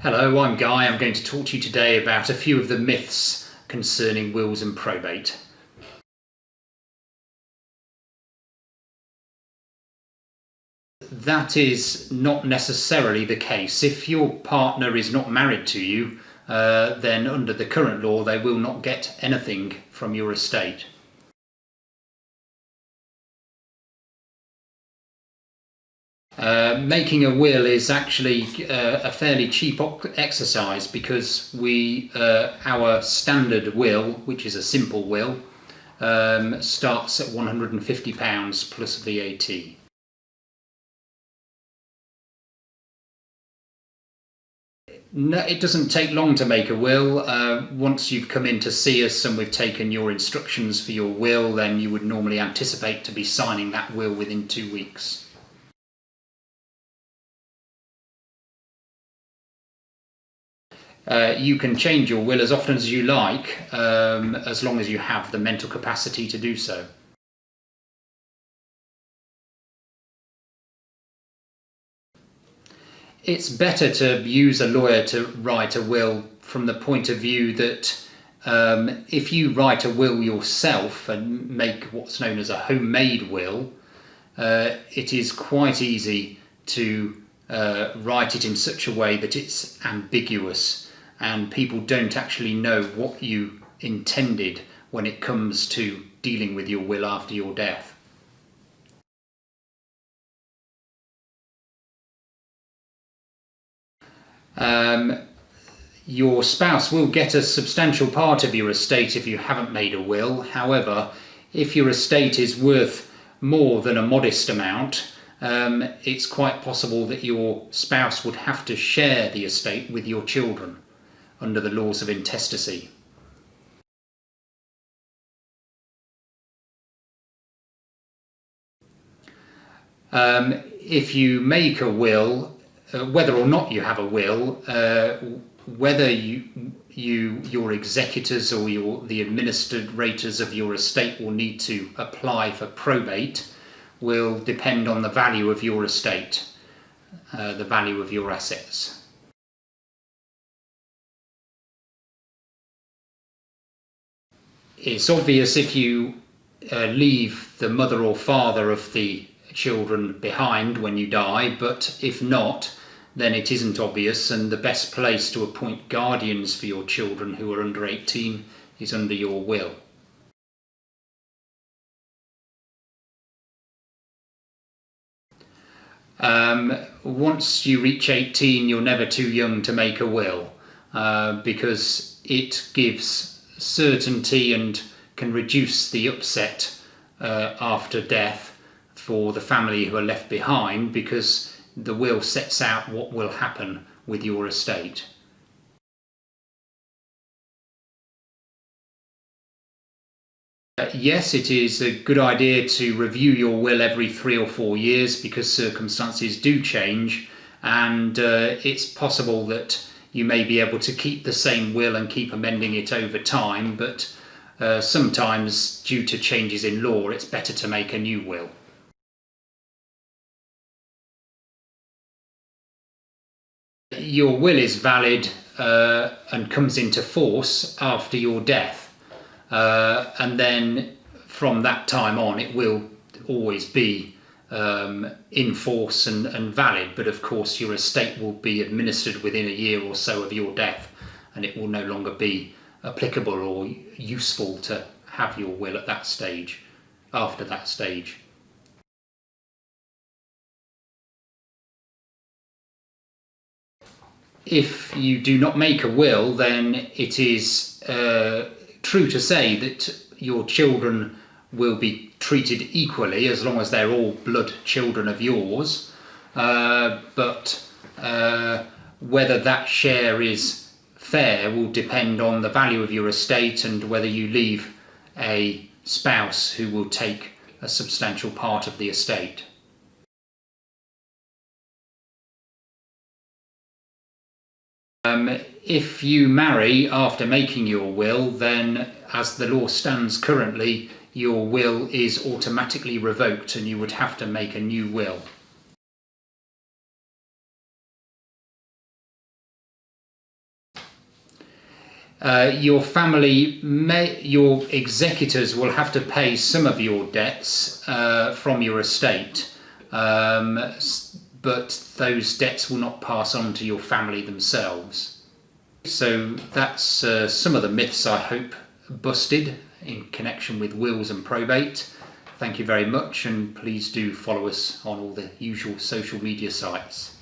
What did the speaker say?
Hello, I'm Guy. I'm going to talk to you today about a few of the myths concerning wills and probate. That is not necessarily the case. If your partner is not married to you, then under the current law they will not get anything from your estate. Making a will is actually a fairly cheap exercise because our standard will, which is a simple will, starts at £150 plus VAT. No, it doesn't take long to make a will. Once you've come in to see us and we've taken your instructions for your will, then you would normally anticipate to be signing that will within 2 weeks. You can change your will as often as you like, as long as you have the mental capacity to do so. It's better to use a lawyer to write a will from the point of view that if you write a will yourself and make what's known as a homemade will, it is quite easy to write it in such a way that it's ambiguous and people don't actually know what you intended when it comes to dealing with your will after your death. Your spouse will get a substantial part of your estate if you haven't made a will. However, if your estate is worth more than a modest amount, it's quite possible that your spouse would have to share the estate with your children under the laws of intestacy. If you make a will, whether or not you have a will, whether your executors or the administrators of your estate will need to apply for probate will depend on the value of your estate, the value of your assets. It's obvious if you leave the mother or father of the children behind when you die, but if not, then it isn't obvious, and the best place to appoint guardians for your children who are under 18 is under your will. Once you reach 18, you're never too young to make a will, because it gives certainty and can reduce the upset after death for the family who are left behind, because the will sets out what will happen with your estate. Yes, it is a good idea to review your will every 3 or 4 years because circumstances do change, and it's possible that you may be able to keep the same will and keep amending it over time, but sometimes due to changes in law it's better to make a new will. Your will is valid and comes into force after your death, and then from that time on it will always be in force and valid, but of course your estate will be administered within a year or so of your death, and it will no longer be applicable or useful to have your will at that stage, after that stage. If you do not make a will, then it is true to say that your children will be treated equally as long as they're all blood children of yours, but whether that share is fair will depend on the value of your estate and whether you leave a spouse who will take a substantial part of the estate. If you marry after making your will, then as the law stands currently, your will is automatically revoked and you would have to make a new will. Your your executors will have to pay some of your debts from your estate, but those debts will not pass on to your family themselves. So that's some of the myths, I hope, busted in connection with wills and probate. Thank you very much, and please do follow us on all the usual social media sites.